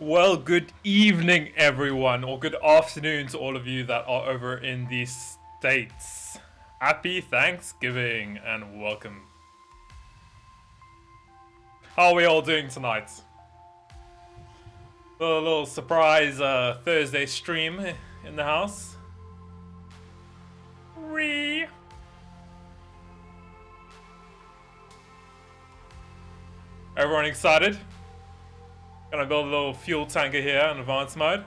Well, good evening, everyone, or good afternoon to all of you that are over in the States. Happy Thanksgiving and welcome. How are we all doing tonight? A little surprise Thursday stream in the house. Whee! Everyone excited? Gonna build a little fuel tanker here in advanced mode.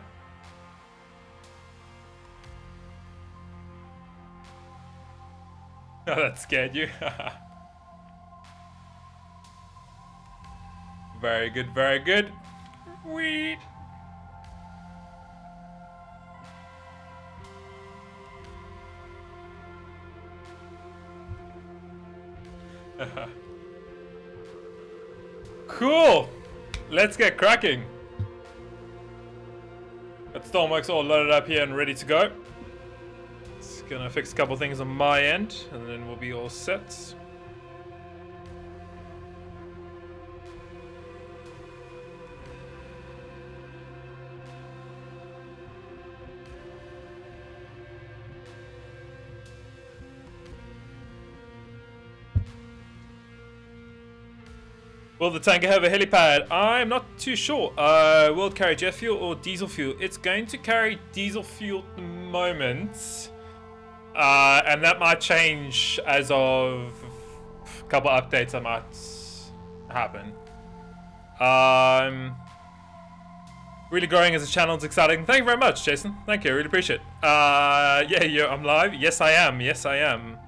Oh, that scared you. Very good, very good. Whee! Cool! Let's get cracking. Got Stormworks all loaded up here and ready to go. Just gonna fix a couple things on my end and then we'll be all set. Will the tanker have a helipad? I'm not too sure. Will it carry jet fuel or diesel fuel? It's going to carry diesel fuel at the moment. And that might change as of a couple updates that might happen. Really growing as a channel is exciting. Thank you very much, Jason. Thank you, I really appreciate it. Yeah, I'm live. Yes, I am. Yes, I am.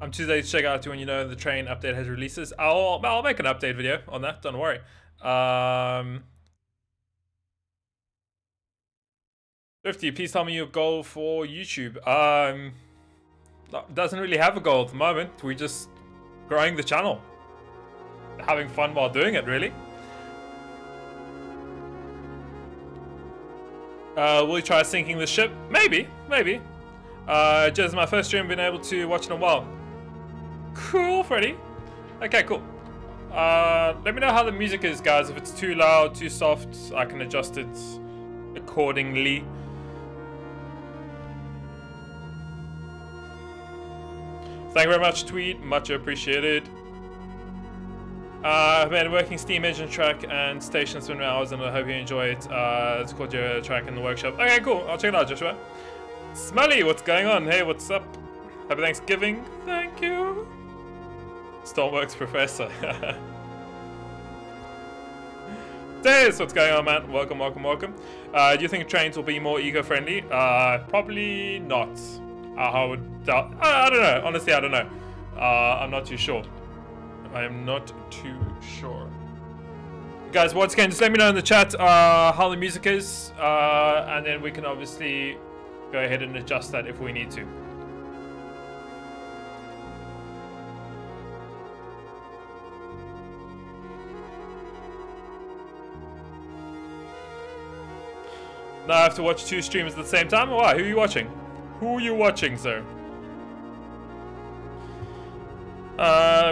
I'm too late to check out when you know the train update has releases. I'll make an update video on that. Don't worry. 50. Please tell me your goal for YouTube. Doesn't really have a goal at the moment. We're just growing the channel, having fun while doing it. Really. Will you try sinking the ship? Maybe. Just my first stream. Been able to watch in a while. Cool, Freddy. Okay, cool. Let me know how the music is, guys. If it's too loud, too soft, I can adjust it accordingly. Thank you very much, Tweet. Much appreciated. I've been working steam engine track and station swim hours, and I hope you enjoy it. It's called your track in the workshop. Okay, cool. I'll check it out, Joshua. Smelly, what's going on? Hey, what's up? Happy Thanksgiving. Thank you. Stormworks Professor. Des, what's going on, man? Welcome. Do you think trains will be more eco-friendly? Probably not. I would doubt. I don't know. Honestly, I don't know. I'm not too sure. I am not too sure. Guys, once again, just let me know in the chat how the music is, and then we can obviously go ahead and adjust that if we need to. Now I have to watch two streams at the same time? Why? Who are you watching? Who are you watching, sir?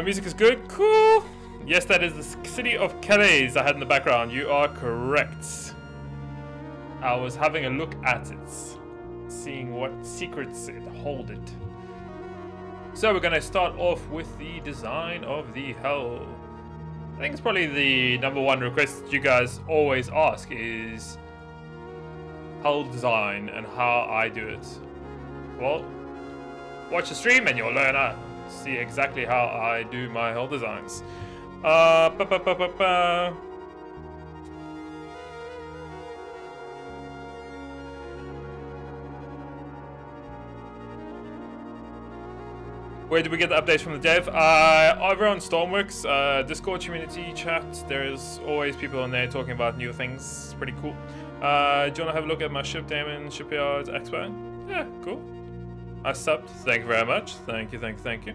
Music is good. Cool. Yes, that is the city of Calais I had in the background. You are correct. I was having a look at it, seeing what secrets it holded. So we're going to start off with the design of the hull. I think it's probably the #1 request you guys always ask is hull design and how I do it. Well, watch the stream and you'll learn how to see exactly how I do my hull designs. Where do we get the updates from the dev? Over on Stormworks, Discord community chat. There's always people in there talking about new things. It's pretty cool. Do you want to have a look at my ship, Damon Shipyard Expo? Yeah, cool. I subbed. Thank you very much. Thank you.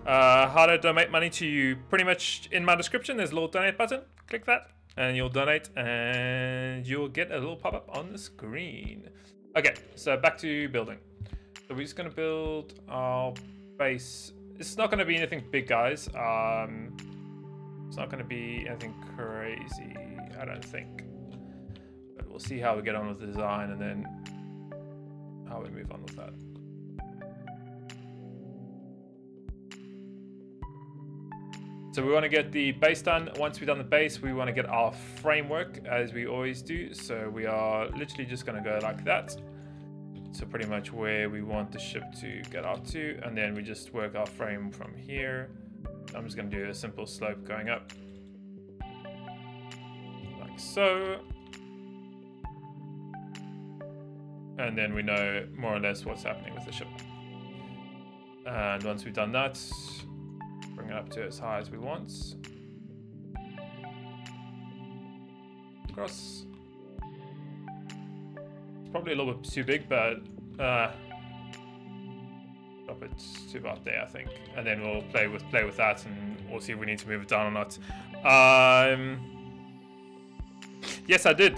How to donate money to you? Pretty much in my description, there's a little donate button. Click that, and you'll donate, and you'll get a little pop-up on the screen. Okay, so back to building. So we're just going to build our base it's not going to be anything big, guys. It's not going to be anything crazy, I don't think. But we'll see how we get on with the design and then how we move on with that. So we want to get the base done. Once we've done the base, we want to get our framework, as we always do. So we are literally just going to go like that. So pretty much where we want the ship to get up to, and then we just work our frame from here. I'm just going to do a simple slope going up, like so. And then we know more or less what's happening with the ship. And once we've done that, bring it up to as high as we want. Across. It's probably a little bit too big, but drop it to about there, I think. And then we'll play with that, and we'll see if we need to move it down or not. Yes, I did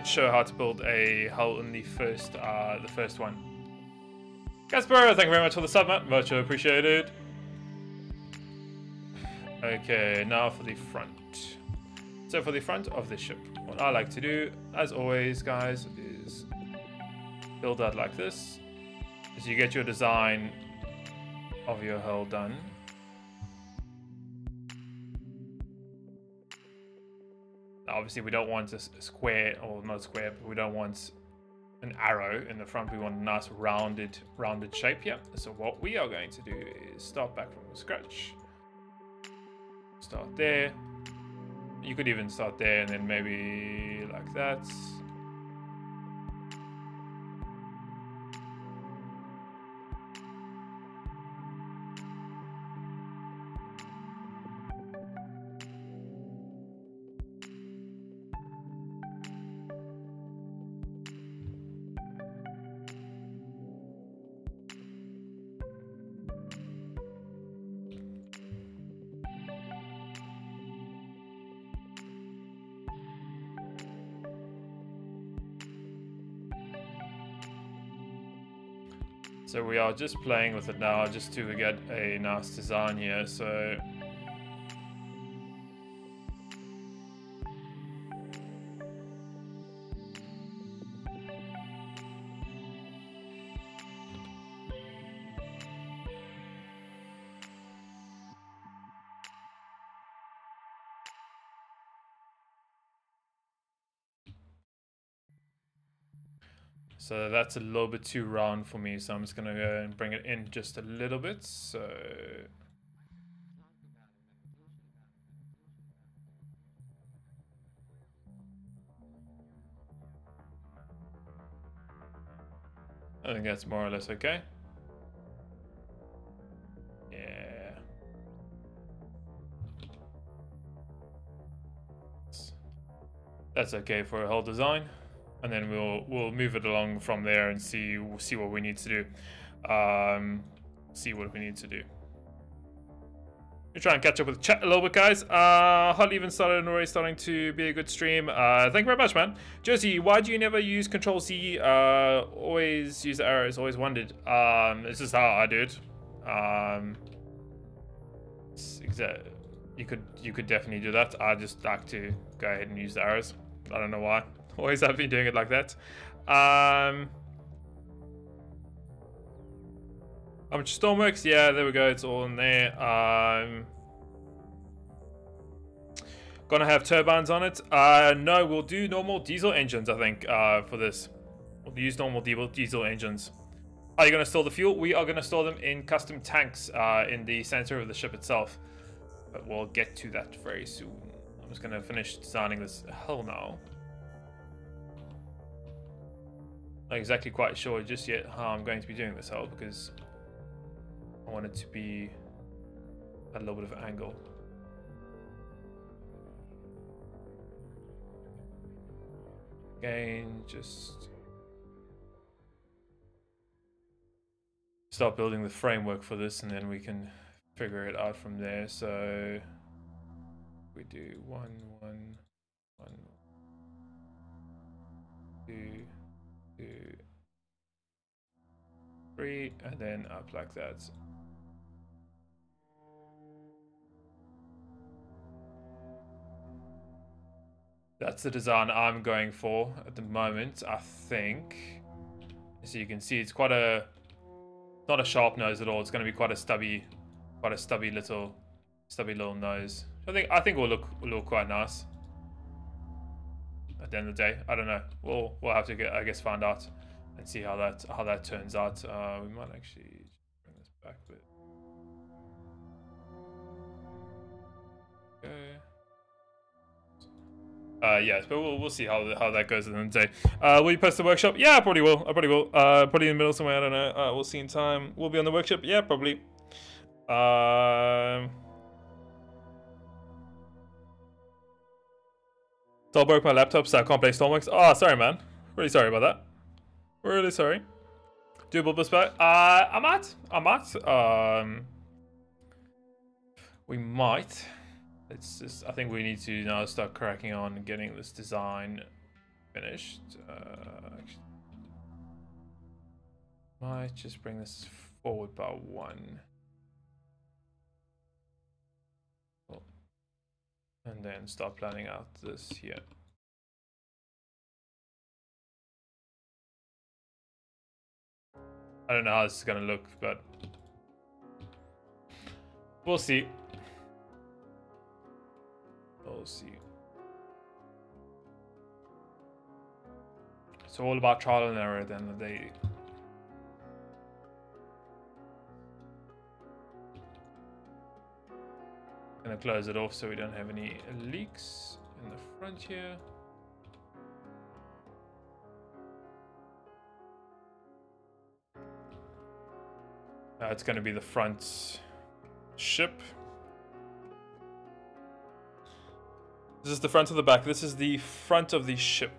show how to build a hull in the first one. Casper, thank you very much for the sub, man. Much appreciated. Okay, now for the front. So for the front of the ship, what I like to do, as always, guys, is build that like this. So you get your design of your hull done. Obviously, we don't want a square, or not square, but we don't want an arrow in the front. We want a nice rounded shape here. So what we are going to do is start back from scratch. Start there. You could even start there and then maybe like that. So we are just playing with it now just to get a nice design here. So So that's a little bit too round for me, so I'm just gonna go and bring it in just a little bit. So I think that's more or less okay. Yeah. That's okay for a whole design. And then we'll move it along from there and see what we need to do. See what we need to do. We'll try and catch up with chat a little bit, guys. Hardly even started and already starting to be a good stream. Thank you very much, man. Jersey, why do you never use Control Z? Always use the arrows. Always wondered. This is how I do it. You could definitely do that. I just like to go ahead and use the arrows. I don't know why. Always have been doing it like that. How much Stormworks? Yeah, there we go. It's all in there. Gonna have turbines on it? No, we'll do normal diesel engines, I think, for this. We'll use normal diesel engines. Are you gonna store the fuel? We are gonna store them in custom tanks in the center of the ship itself. But we'll get to that very soon. I'm just gonna finish designing this hull now. Not exactly quite sure just yet how I'm going to be doing this hull, because I want it to be at a little bit of an angle. Again, just start building the framework for this, and then we can figure it out from there. So we do 1, 1, 1, 2, 2, 3, and then up like that. That's the design I'm going for at the moment, I think. So you can see it's quite a, not a sharp nose at all. It's going to be quite a stubby little nose. I think will look quite nice. At the end of the day, I don't know. We'll have to I guess find out and see how that turns out. We might actually bring this back a bit. Okay. Yes, but we'll see how that goes at the end of the day. Will you post the workshop? Yeah, I probably will. Probably in the middle somewhere. I don't know. We'll see in time. We'll be on the workshop. Yeah, probably. Still broke my laptop, so I can't play Stormworks. Oh, sorry, man. Really sorry about that. Really sorry. Doable bespoke. I might. We might. It's just, I think we need to now start cracking on and getting this design finished. Actually, might just bring this forward by 1. And then start planning out this here. I don't know how this is gonna look, but we'll see. We'll see. It's all about trial and error at the end of the day. Gonna close it off so we don't have any leaks in the front here. It's gonna be the front ship. This is the front of the back. This is the front of the ship.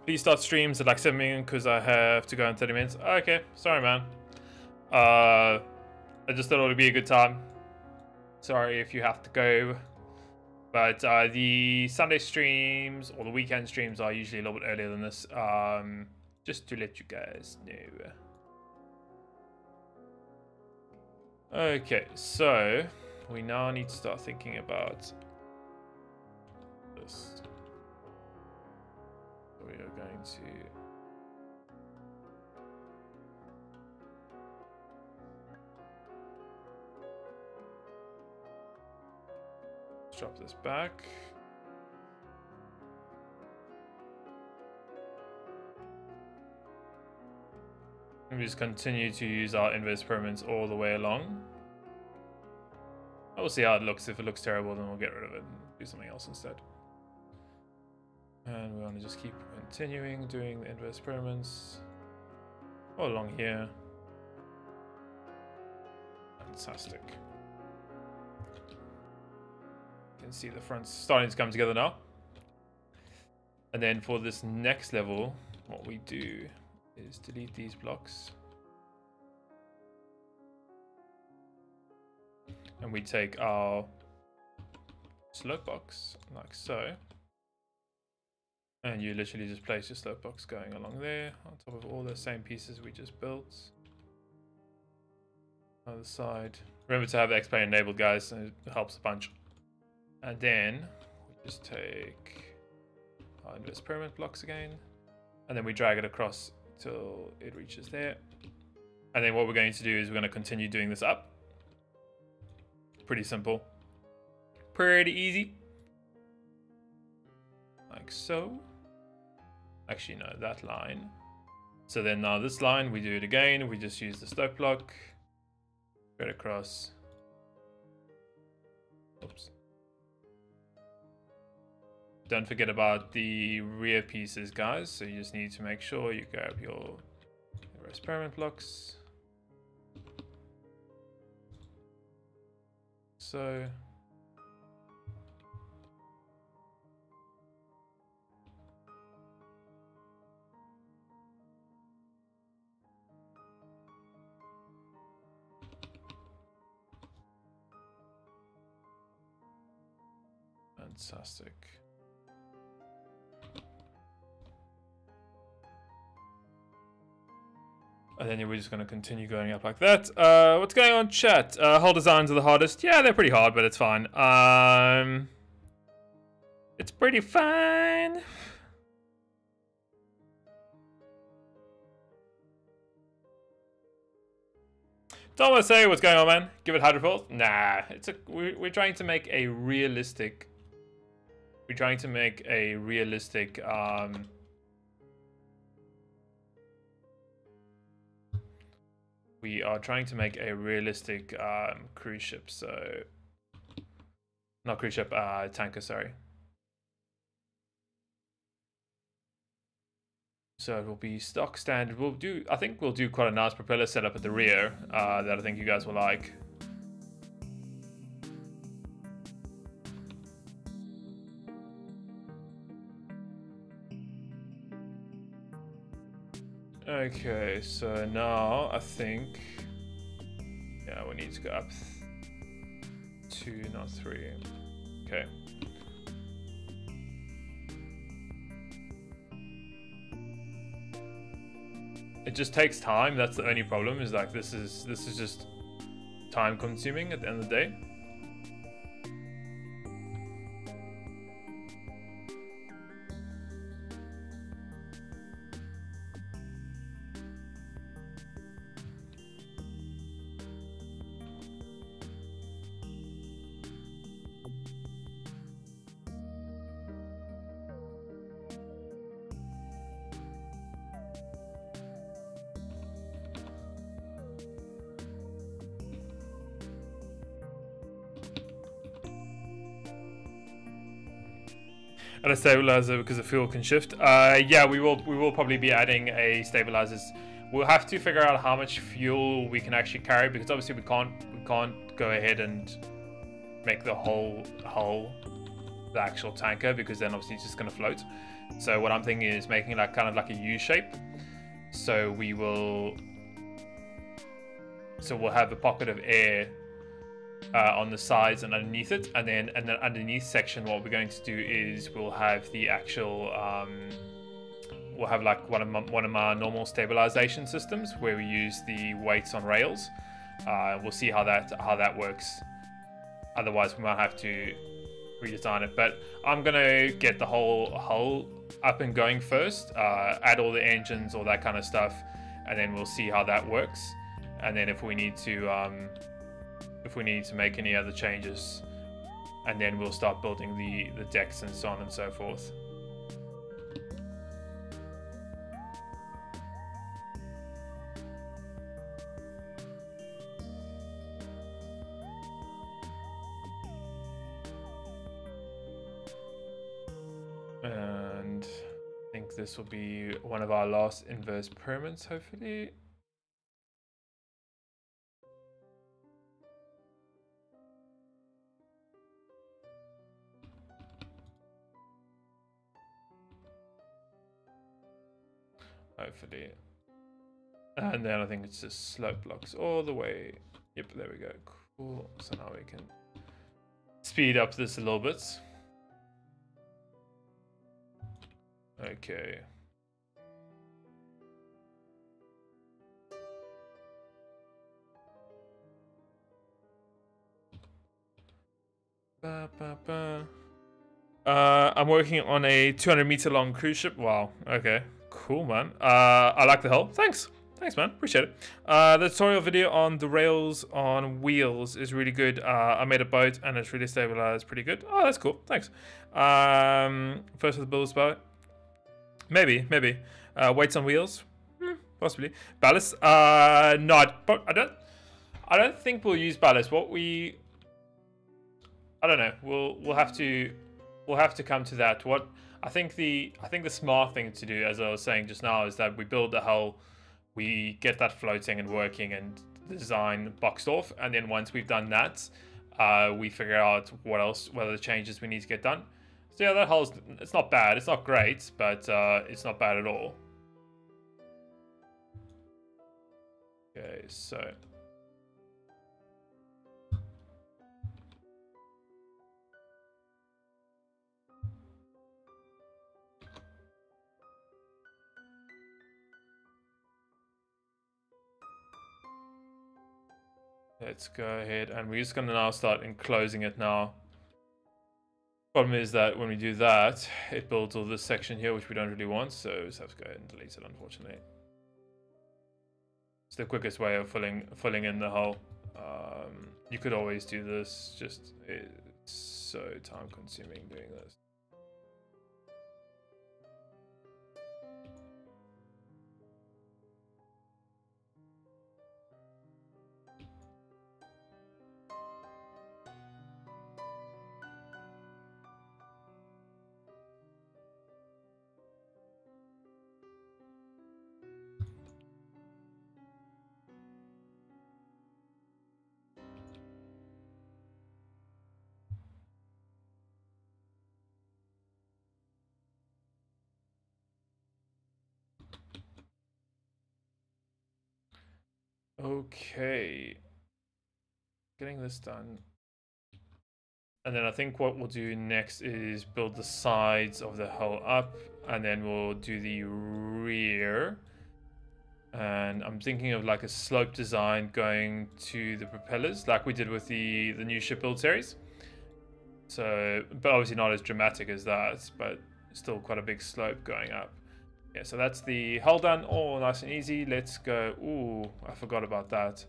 Please start streams at like 7 million because I have to go in 30 minutes. Okay, sorry, man. I just thought it would be a good time. Sorry if you have to go. But the Sunday streams or the weekend streams are usually a little bit earlier than this. Just to let you guys know. Okay, so we now need to start thinking about this. We are going to drop this back. And we just continue to use our inverse pyramids all the way along. We'll see how it looks. If it looks terrible, then we'll get rid of it and do something else instead. And we want to just keep continuing doing the inverse pyramids all along here. Fantastic. You can see the front's starting to come together now. And then for this next level, what we do is delete these blocks. And we take our slope box like so. And you literally just place your slope box going along there on top of all the same pieces we just built. Other side. Remember to have X-Plane enabled, guys, and it helps a bunch. And then we just take our inverse pyramid blocks again. And then we drag it across till it reaches there. And then what we're going to do is we're going to continue doing this up. Pretty simple. Pretty easy. Like so. Actually, no, that line. So then now this line, we do it again. We just use the slope block. Go across. Oops. Don't forget about the rear pieces, guys. So you just need to make sure you grab your experiment blocks. So fantastic. And then we're just going to continue going up like that. What's going on, chat? Hull designs are the hardest. Yeah, they're pretty hard, but it's fine. It's pretty fine. Don't want to say what's going on, man. Give it 100 volts. Nah, we're trying to make a realistic. We're trying to make a realistic. We are trying to make a realistic cruise ship. So, not cruise ship, tanker. Sorry. So it will be stock standard. I think we'll do quite a nice propeller setup at the rear that I think you guys will like. Okay, so now I think, yeah, we need to go up 2, not 3. Okay. It just takes time. That's the only problem. Is like this is just time consuming at the end of the day. And a stabilizer because the fuel can shift. Yeah, we will probably be adding a stabilizers. We'll have to figure out how much fuel we can actually carry, because obviously we can't go ahead and make the whole hull the actual tanker, because then obviously it's just going to float. So what I'm thinking is making like kind of like a U shape. So we'll have a pocket of air on the sides and underneath it, and then underneath section, what we're going to do is we'll have the actual we'll have like one of our normal stabilization systems where we use the weights on rails. We'll see how that works. Otherwise we might have to redesign it, but I'm gonna get the whole hull up and going first, add all the engines, all that kind of stuff, and then we'll see how that works. And then if we need to make any other changes, and then we'll start building the decks and so on and so forth. And I think this will be one of our last inverse pyramids, hopefully. Hopefully. And then I think it's just slope blocks all the way. Yep, there we go. Cool. So now we can speed up this a little bit. Okay. I'm working on a 200-meter long cruise ship. Wow. Okay. Cool, man. I like the hull. Thanks, man. Appreciate it. The tutorial video on the rails on wheels is really good. I made a boat and it's really stabilized pretty good. Oh, that's cool. Thanks. First with the build boat. Maybe. Weights on wheels. Possibly. Ballast. Not. But I don't think we'll use ballast. I don't know. We'll have to come to that. I think the smart thing to do, as I was saying just now, is that we build the hull, we get that floating and working and the design boxed off, and then once we've done that, we figure out what are the changes we need to get done. So yeah, that hull's, it's not bad. It's not great, but it's not bad at all. Okay, so. Let's go ahead, and we're just gonna now start enclosing it now. Problem is that when we do that, it builds all this section here, which we don't really want, so we just have to go ahead and delete it, unfortunately. It's the quickest way of filling in the hole. You could always do this, just it's so time consuming doing this. Okay, getting this done. And then I think what we'll do next is build the sides of the hull up, and then we'll do the rear. And I'm thinking of like a slope design going to the propellers, like we did with the new ship build series. So, but obviously not as dramatic as that, but still quite a big slope going up. Yeah, so that's the hull done, all nice and easy. Let's go. Ooh, I forgot about that.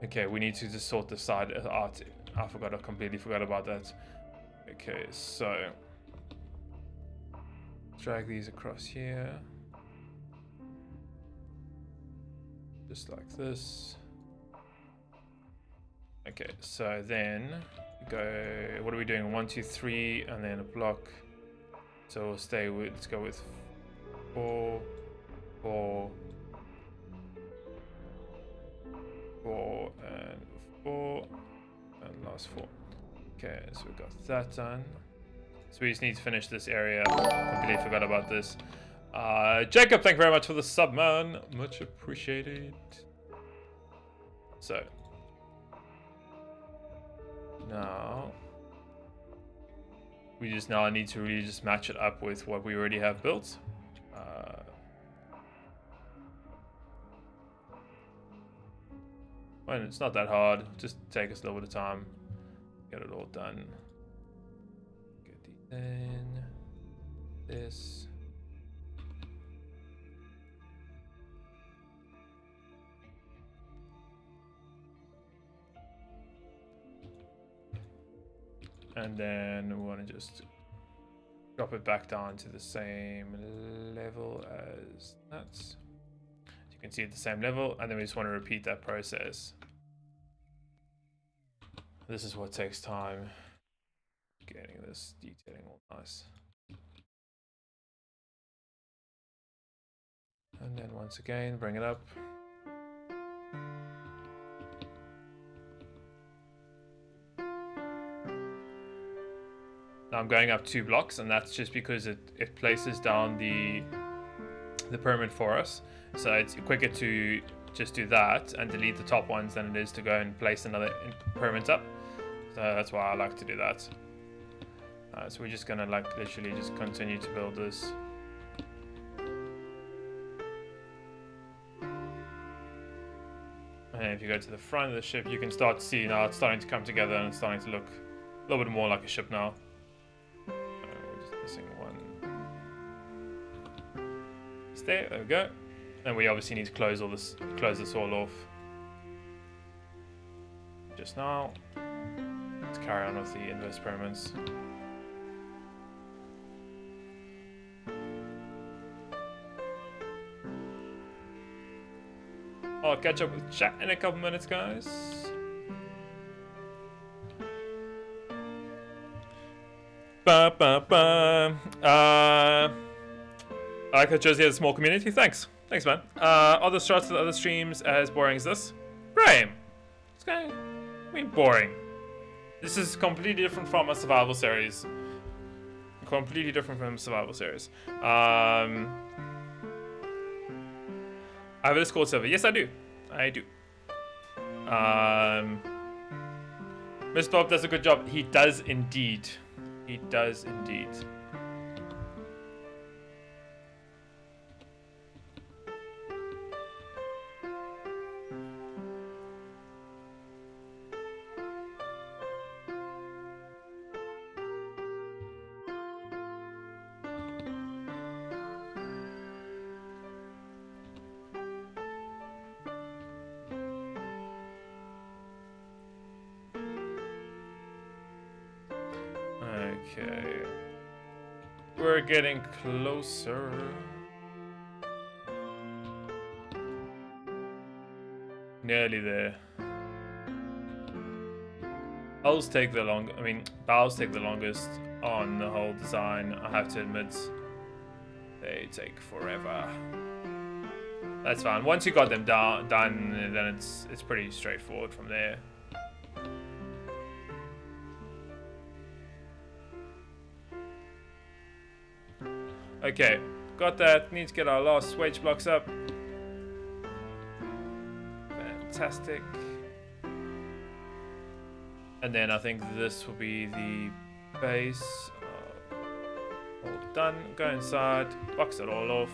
Okay, we need to just sort the side art. I completely forgot about that. Okay, so drag these across here. Just like this. Okay, so then go, what are we doing? 1, 2, 3, and then a block. So we'll stay with, let's go with 4, 4, 4, and 4, and last 4. Okay, so we've got that done. So we just need to finish this area. Completely forgot about this. Jacob, thank you very much for the sub, man. Much appreciated. So now we just now need to really just match it up with what we already have built. Well, it's not that hard. Just take us a little bit of time. Get it all done. Get these in. This. And then we want to just drop it back down to the same level as that. As you can see at the same level, and then we just want to repeat that process. This is what takes time. Getting this detailing all nice. And then once again, bring it up. Now I'm going up 2 blocks, and that's just because it places down the pyramid for us. So it's quicker to just do that and delete the top ones than it is to go and place another pyramid up. So that's why I like to do that. So we're just gonna like literally just continue to build this. And if you go to the front of the ship, you can start to see now it's starting to come together and it's starting to look a little bit more like a ship now. We're just missing one. There we go. And we obviously need to close this all off. Just now. Let's carry on with the inverse pyramids. I'll catch up with chat in a couple minutes, guys. Ba ba ba. I like that Jersey has a small community. Thanks, man. Other starts with other streams as boring as this. Graham, it's kind of, I mean, boring. This is completely different from a survival series. Completely different from a survival series. I have a Discord server. Yes, I do. I do. Mr. Bob does a good job. He does indeed. He does indeed. Okay. We're getting closer. Nearly there. Bows take the longest on the whole design. I have to admit, they take forever. That's fine. Once you got them done, then it's pretty straightforward from there. Okay, got that. Need to get our last wedge blocks up. Fantastic. And then I think this will be the base. All done. Go inside. Box it all off.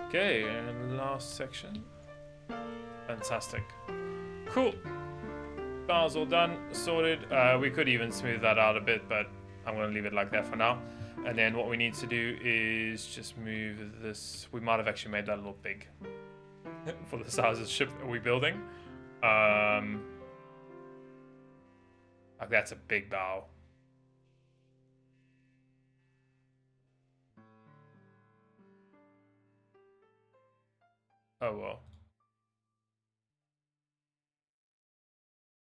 Okay, and last section. Fantastic. Cool. Bars all done, sorted. We could even smooth that out a bit, but I'm going to leave it like that for now. And then what we need to do is just move this. We might have actually made that a little big for the size of the ship that we're building. Like that's a big bow. Oh well.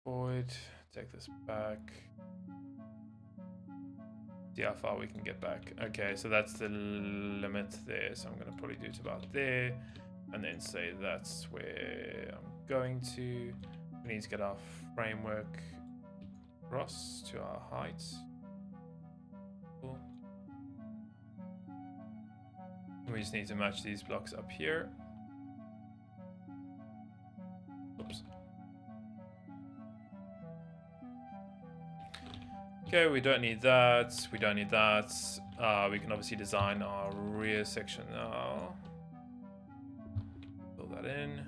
Void, take this back. See how far we can get back. Okay, so that's the limit there. So I'm gonna probably do it about there. And then say that's where I'm going to. We need to get our framework across to our height. Cool. We just need to match these blocks up here. Oops. Okay, we don't need that. We don't need that. We can obviously design our rear section now. Fill that in.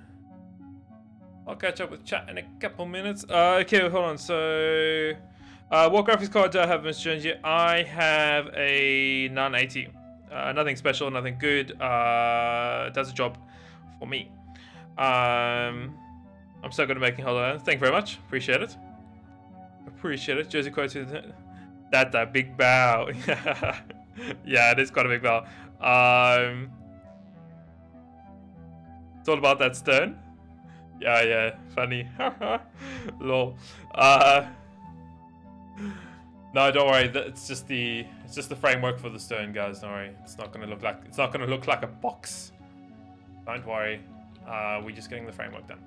I'll catch up with chat in a couple minutes. Okay, hold on. So, what graphics card do I have, MrNJersey? I have a 980. Nothing special, nothing good. Does a job for me. I'm so good at making HoloLens. Thank you very much. Appreciate it. Appreciate it. Jersey quotes. That's a big bow. Yeah, it is quite a big bow. It's all about that stern. Yeah, funny. Lol. No, don't worry. It's just the framework for the stern, guys. Don't worry. It's not gonna look like a box. Don't worry. We're just getting the framework done.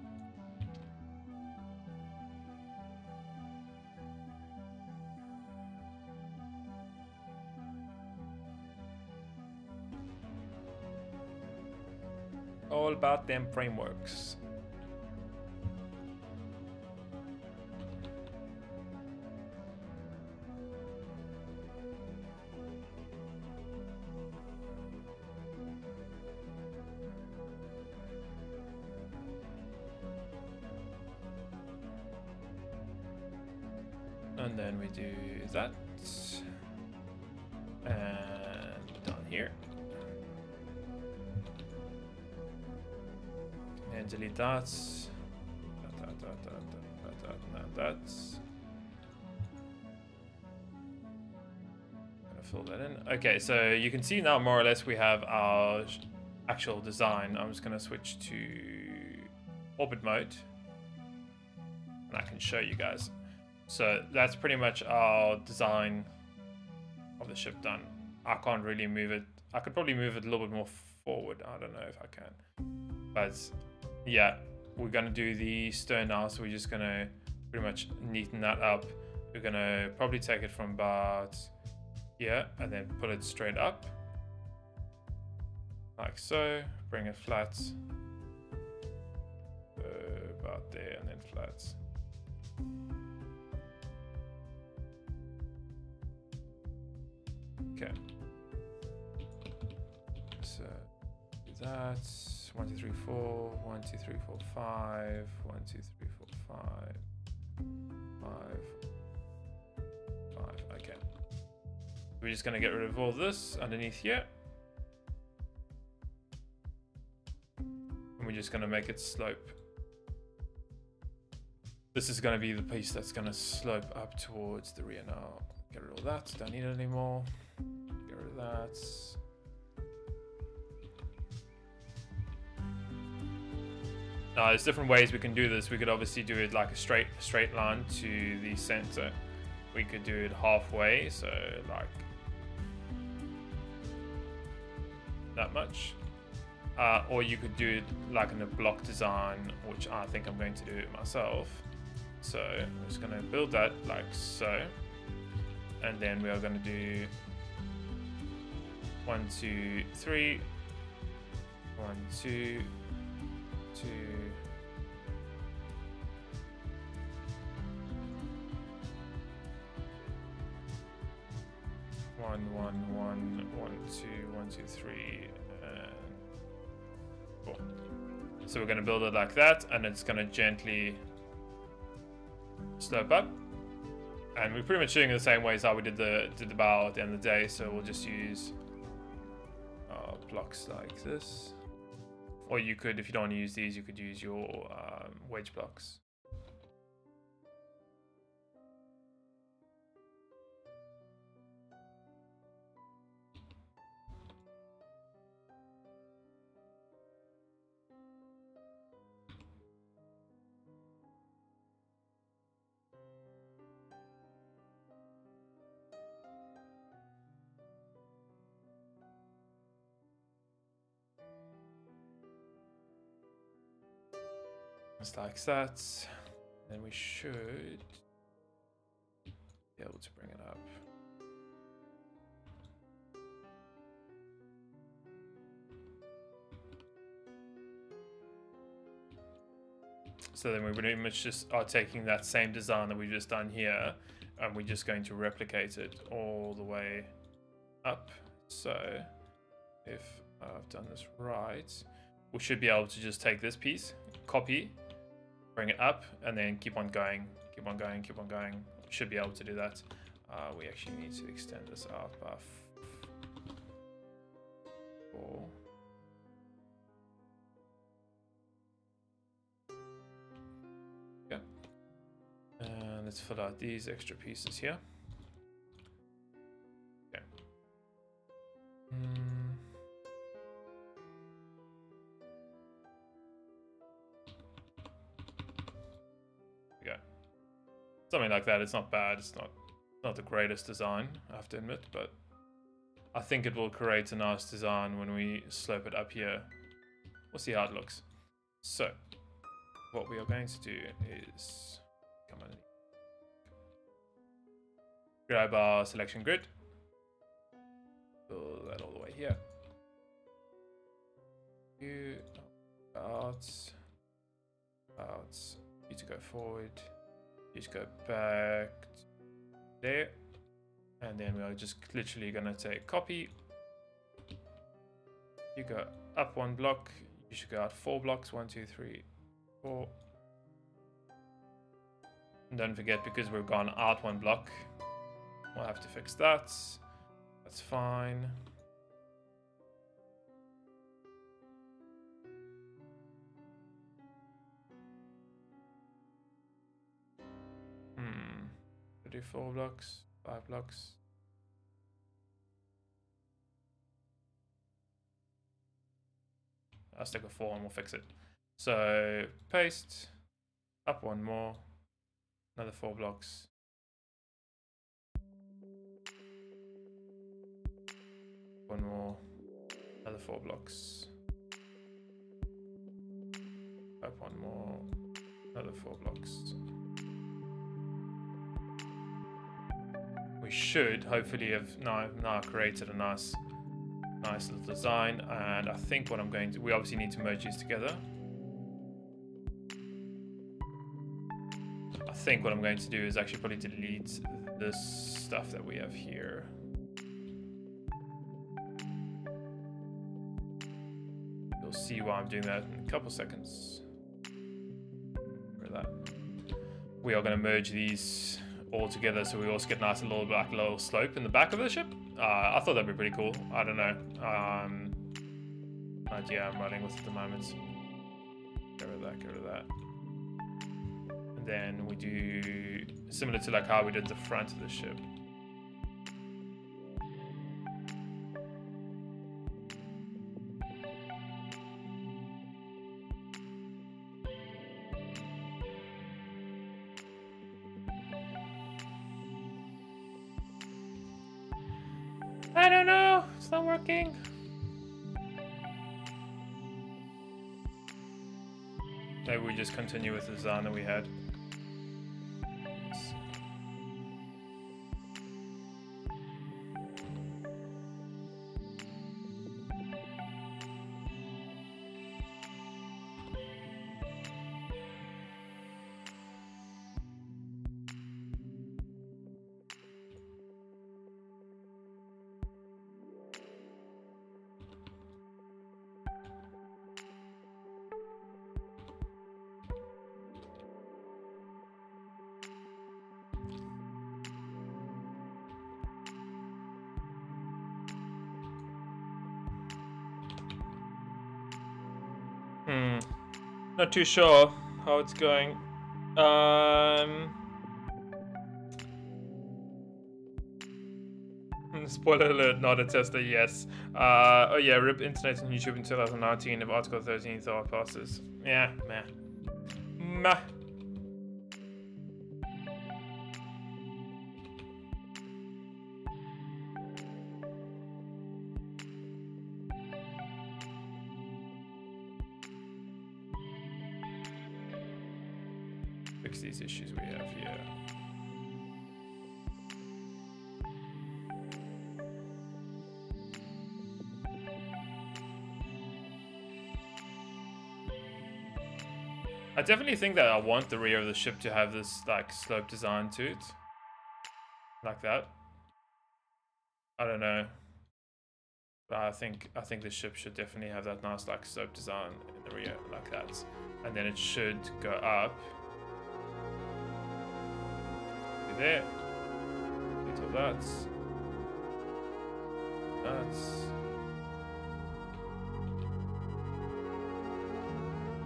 All about them frameworks. And then we do that. And down here. And delete that. That. Gonna fill that in. Okay, so you can see now more or less we have our actual design. I'm just gonna switch to orbit mode, and I can show you guys. So that's pretty much our design of the ship done. I can't really move it. I could probably move it a little bit more forward. I don't know if I can. But yeah, we're gonna do the stern now, so we're just gonna pretty much neaten that up. We're gonna probably take it from about here and then pull it straight up. Like so, bring it flat. About there and then flat. Okay. So do that. 1, 2, 3, 4. 1, 2, 3, 4, 5. 1, 2, 3, 4, 5. 5. 5. Okay. We're just gonna get rid of all this underneath here. And we're just gonna make it slope. This is gonna be the piece that's gonna slope up towards the rear now. Get rid of all that, don't need it anymore. Get rid of that. Now there's different ways we can do this. We could obviously do it like a straight line to the center. We could do it halfway, so like that much. Or you could do it like in a block design, which I think I'm going to do it myself. So I'm just going to build that like so. And then we are going to do 1, 2, 3. 1, 2, 2. 1, 1, 1, 1, 2, 1, 2, 3, and 4. So we're going to build it like that, and it's going to gently slope up. And we're pretty much doing it the same way as how we did the bow at the end of the day. So we'll just use blocks like this. Or you could, if you don't want to use these, you could use your wedge blocks. Just like that. Then we should be able to bring it up. So then we pretty much just are taking that same design that we've just done here, and we're just going to replicate it all the way up. So if I've done this right, we should be able to just take this piece, copy, bring it up, and then keep on going, keep on going, keep on going. We should be able to do that. We actually need to extend this out by 4. Okay. And let's fill out these extra pieces here. Okay. Something like that. It's not bad. It's not the greatest design, I have to admit, but I think it will create a nice design when we slope it up here. We'll see how it looks. So what we are going to do is come on, grab our selection grid, pull that all the way here. You out, you to go forward. You just go back there, and then we are just literally gonna take copy. You go up 1 block, you should go out 4 blocks, 1, 2, 3, 4. And don't forget, because we've gone out 1 block, we'll have to fix that. That's fine. Do 4 blocks, 5 blocks. I'll stick with 4 and we'll fix it. So paste, up 1 more, another 4 blocks. 1 more, another 4 blocks. Up 1 more. Another 4 blocks. We should hopefully have now created a nice little design, and I think what I'm going to, we obviously need to merge these together. I think what I'm going to do is actually probably delete this stuff that we have here. You'll see why I'm doing that in a couple seconds. That. We are going to merge these all together, so we also get a nice little slope in the back of the ship. I thought that'd be pretty cool. I don't know. Idea I'm running with at the moment. Get rid of that. Get rid of that. And then we do similar to like how we did the front of the ship. I don't know, it's not working. Maybe we just continue with the design that we had. Not too sure how it's going. Spoiler alert, not a tester, yes. Oh yeah, rip internet and YouTube in 2019 if Article 13 thought passes. Yeah, meh. Meh. Fix these issues we have here. I definitely think that I want the rear of the ship to have this like slope design to it. Like that. I don't know. But I think the ship should definitely have that nice like slope design in the rear like that. And then it should go up. There. Bit of that.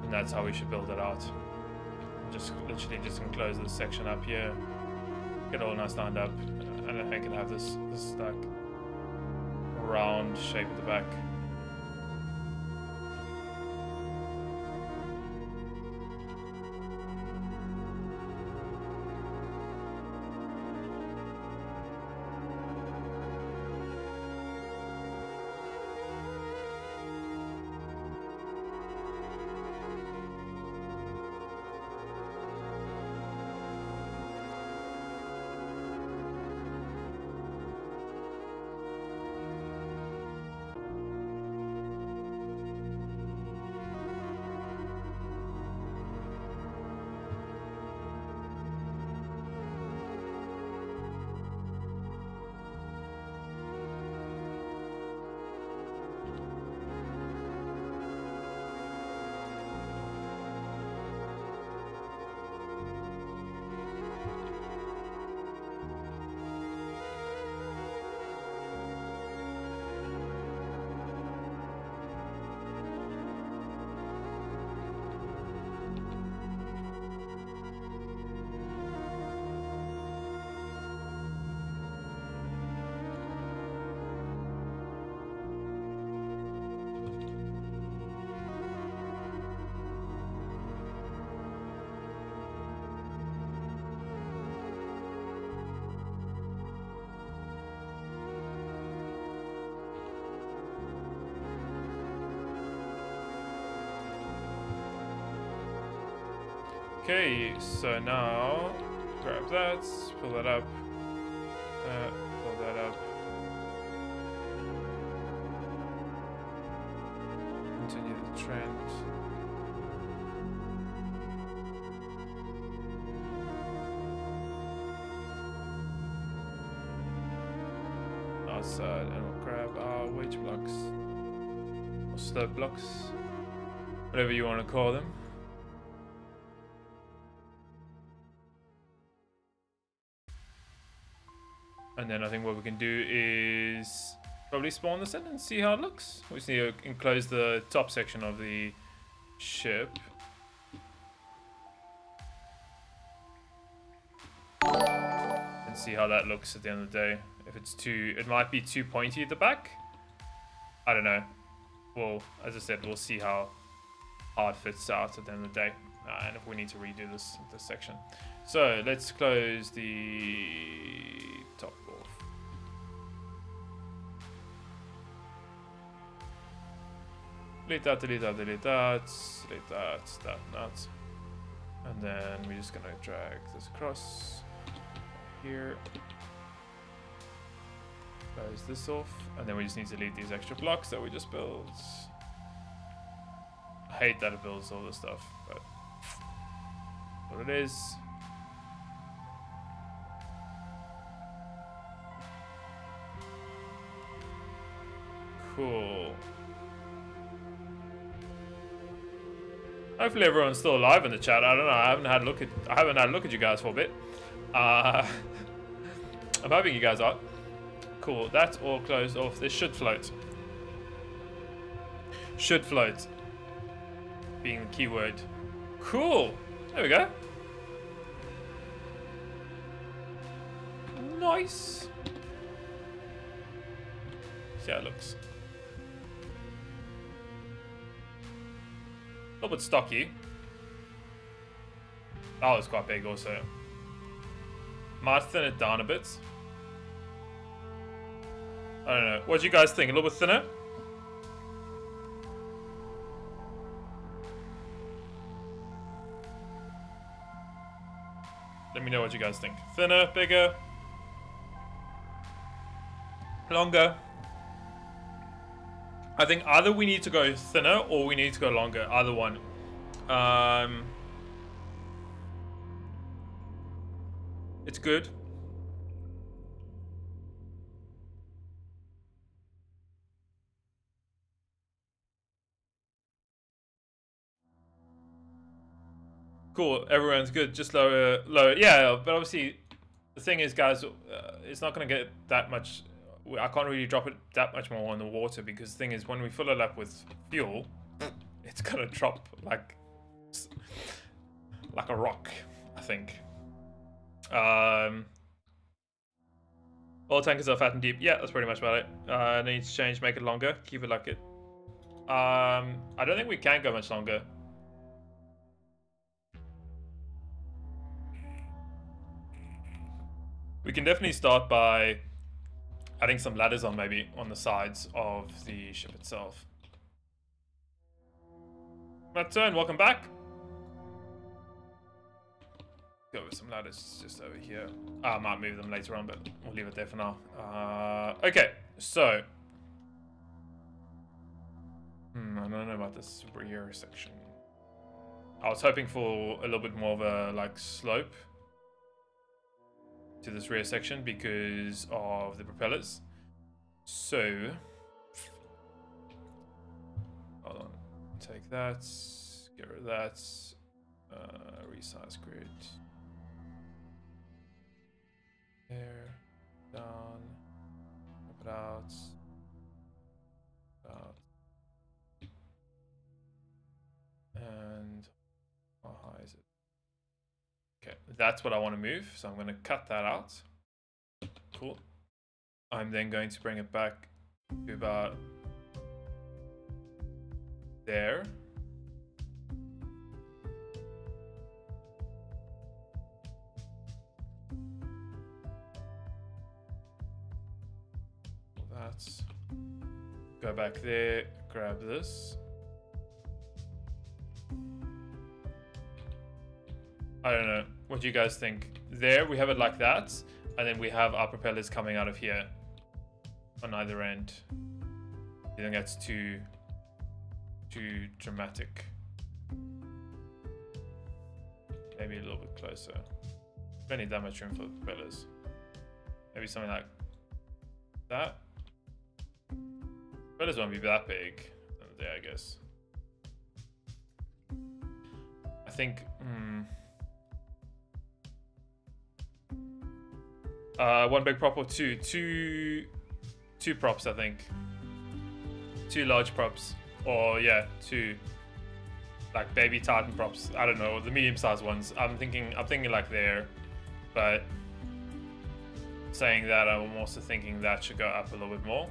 And that's how we should build it out. Just literally just enclose this section up here. Get all nice lined up. And I think it'll have this like round shape at the back. Okay, so now grab that, pull that up, pull that up. Continue the trend. Outside, and we'll grab our wedge blocks or slope blocks, whatever you want to call them. And then I think what we can do is probably spawn this in and see how it looks. We just need to enclose the top section of the ship. And see how that looks at the end of the day. If it's too, it might be too pointy at the back. I don't know. Well, as I said, we'll see how it fits out at the end of the day. And if we need to redo this section. So let's close the top off. Delete that, delete that, delete that, delete that, that. And then we're just gonna drag this across here. Close this off. And then we just need to delete these extra blocks that we just built. I hate that it builds all this stuff, but what it is. Cool. Hopefully everyone's still alive in the chat. I don't know. I haven't had a look at you guys for a bit. I'm hoping you guys are. Cool. That's all closed off. This should float. Should float. Being the key word. Cool. There we go. Nice. See how it looks. A little bit stocky. Oh, it's quite big also. Might thin it down a bit. I don't know. What do you guys think? A little bit thinner? Let me know what you guys think. Thinner, bigger, longer. I think either we need to go thinner or we need to go longer. Either one. It's good. Cool. Everyone's good. Just lower. Yeah, but obviously, the thing is, guys, it's not going to get that much. I can't really drop it that much more on the water because the thing is, when we fill it up with fuel, it's going to drop like a rock, I think. All tankers are fat and deep. Yeah, that's pretty much about it. Need to change, make it longer, keep it like it. I don't think we can go much longer. We can definitely start by adding some ladders on, maybe on the sides of the ship itself. My turn, welcome back. Go with some ladders just over here. I might move them later on, but we'll leave it there for now. Okay, so. I don't know about this rear section. I was hoping for a little bit more of a like slope to this rear section because of the propellers. So, hold on, take that, get rid of that, resize grid. There, down, up it out, and how high is it? Okay, that's what I want to move, so I'm going to cut that out. Cool. I'm then going to bring it back to about there. That's go back there, grab this. I don't know. What do you guys think? There, we have it like that. And then we have our propellers coming out of here. On either end. I think that's too dramatic. Maybe a little bit closer. Don't need that much room for the propellers. Maybe something like that. Propellers won't be that big. There, I guess. I think. One big prop or two? Two props, I think. Two large props. Or yeah, two like baby Titan props. I don't know, the medium-sized ones. I'm thinking like there, but saying that, I'm also thinking that should go up a little bit more.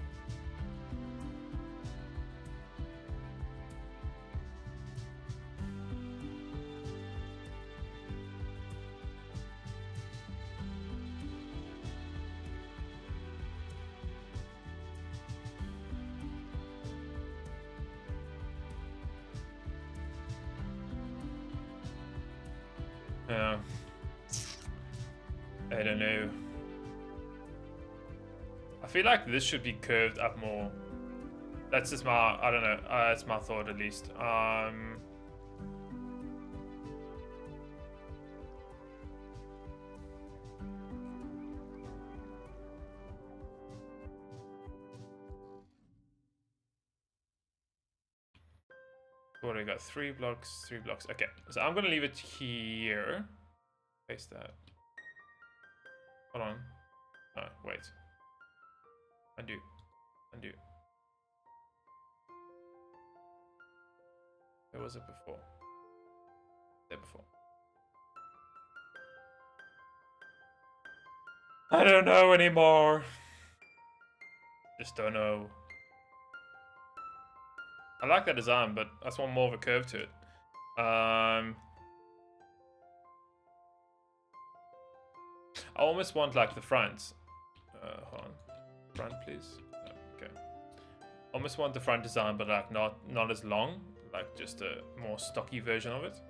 I don't know. I feel like this should be curved up more. That's just my, I don't know, that's my thought at least. What do we got? 3 blocks, 3 blocks. Okay, so I'm gonna leave it here. Paste that. Hold on. Oh, wait. Undo. Undo. Where was it before? There before. I don't know anymore. Just don't know. I like that design, but I just want more of a curve to it. I almost want like the front. Hold on. Front, please. Okay. Almost want the front design, but like not as long. Like just a more stocky version of it.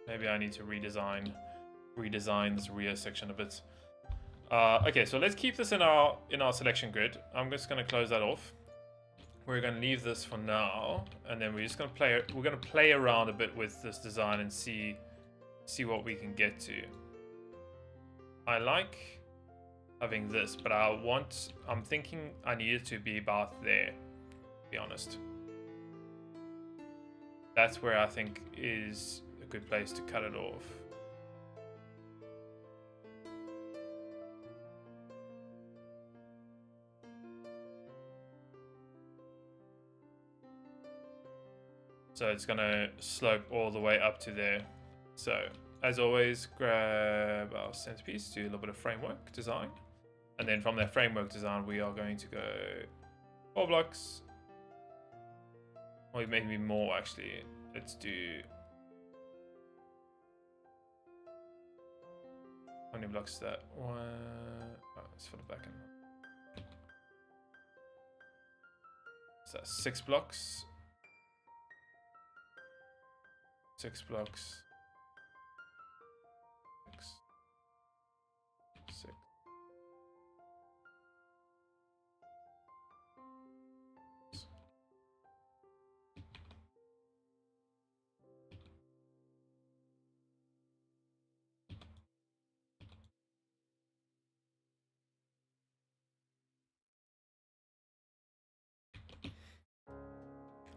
Maybe I need to redesign this rear section a bit. Okay, so let's keep this in our selection grid. I'm just gonna close that off. We're gonna leave this for now, and then we're just gonna play around a bit with this design and see what we can get to. I like having this, but I'm thinking I need it to be about there, to be honest. That's where I think is a good place to cut it off. So it's gonna slope all the way up to there. So as always, grab our centerpiece, do a little bit of framework design. And then from that framework design, we are going to go 4 blocks. Or maybe more actually. Let's do, how many blocks is that? One, oh, it's for the back end. So 6 blocks. 6 blocks. 6.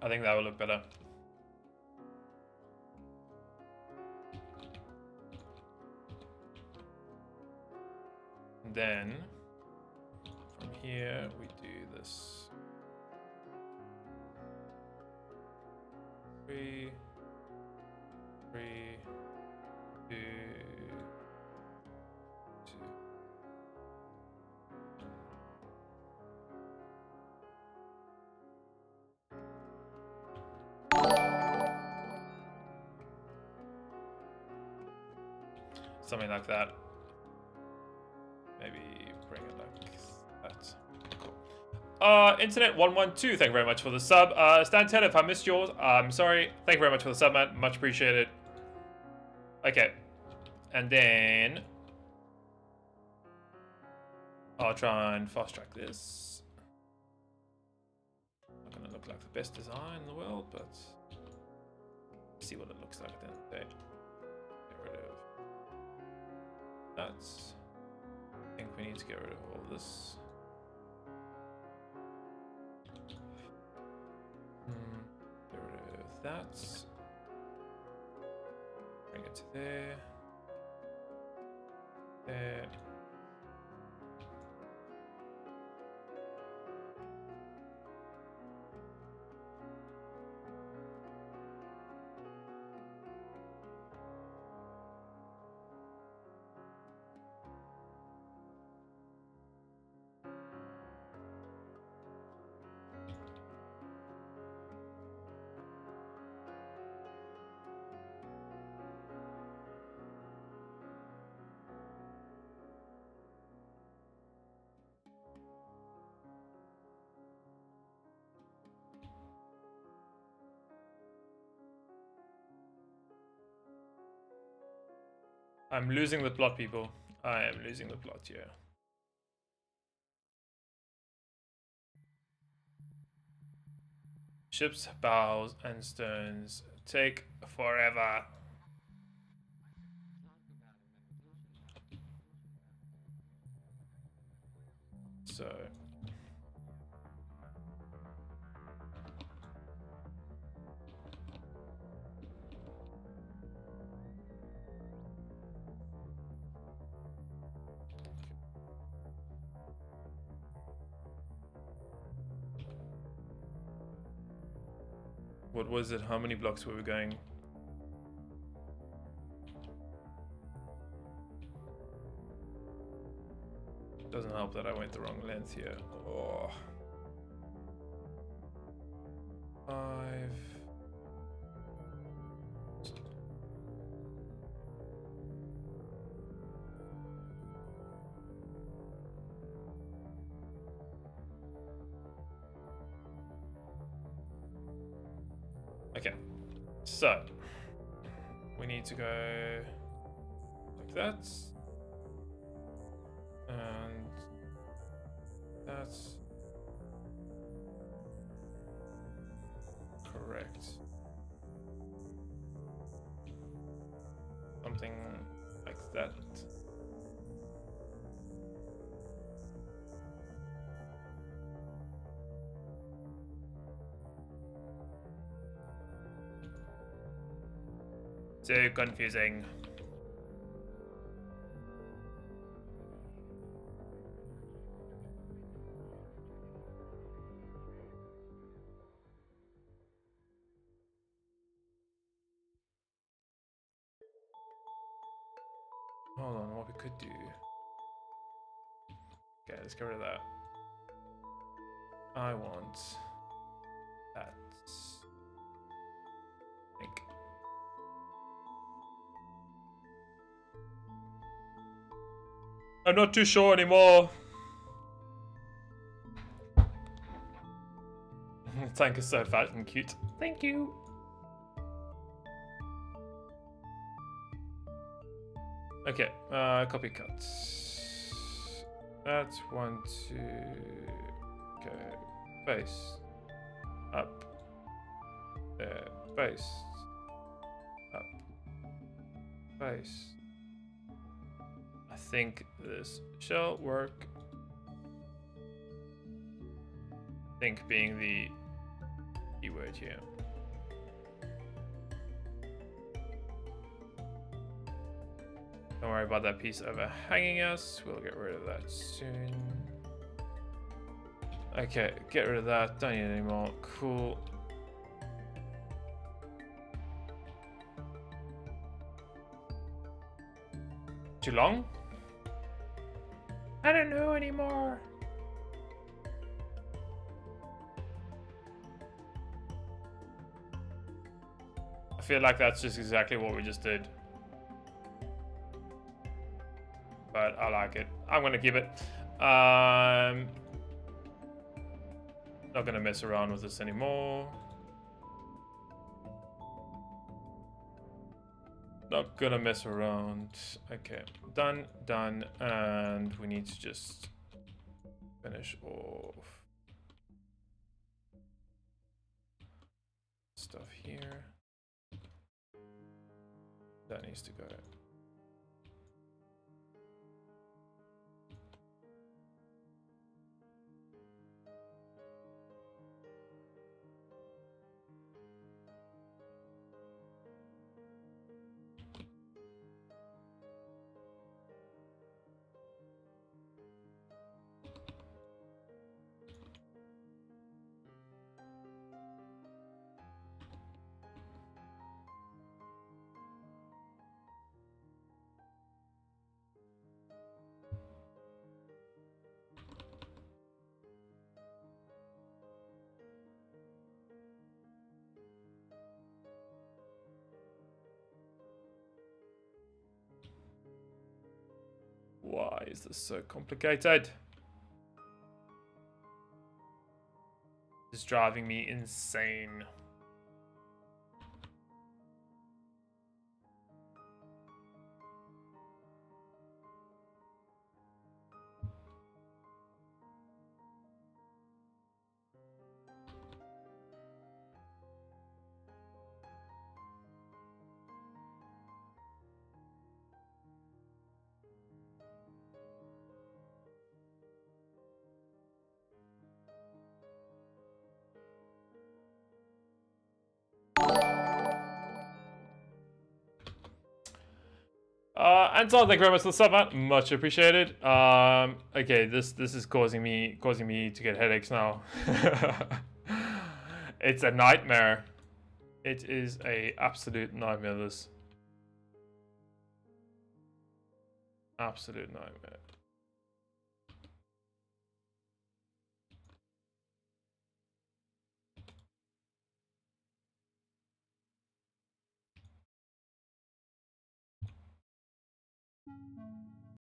I think that will look better. Then from here we do this 3, 3, 2, 2. Something like that. Maybe bring it like that. Cool. Internet 112, thank you very much for the sub. Stan Taylor, if I missed yours, I'm sorry. Thank you very much for the sub, man. Much appreciated. Okay. And then I'll try and fast track this. Not gonna look like the best design in the world, but see what it looks like at the end of the day. Get rid of that. I think we need to get rid of all this. Get rid of that. Bring it to there. There. I'm losing the plot, people. I am losing the plot here. Ships, bows, and stones take forever. So... What was it? How many blocks were we going? Doesn't help that I went the wrong length here. Oh. 5. Okay, so we need to go like that, and that's correct. Something like that. So confusing. Hold on, what we could do. Okay, let's get rid of that. I want that. I think. I'm not too sure anymore. Tank is so fat and cute. Thank you. Okay, copy cut. That's 1, 2. Okay, base. Up. There. Base. Up. Base. I think this shall work. Think being the keyword here. Don't worry about that piece overhanging us. We'll get rid of that soon. Okay, get rid of that. Don't need it anymore. Cool. Too long? I don't know anymore. I feel like that's just exactly what we just did. But I like it. I'm gonna keep it. Not gonna mess around with this anymore. Not gonna mess around. Okay, done, done, and we need to just finish off stuff here. That needs to go. Why is this so complicated? It's driving me insane. Anton, thank you very much for the sub, man. Much appreciated. Okay, this is causing me to get headaches now. It's a nightmare. It is a absolute nightmare. This absolute nightmare.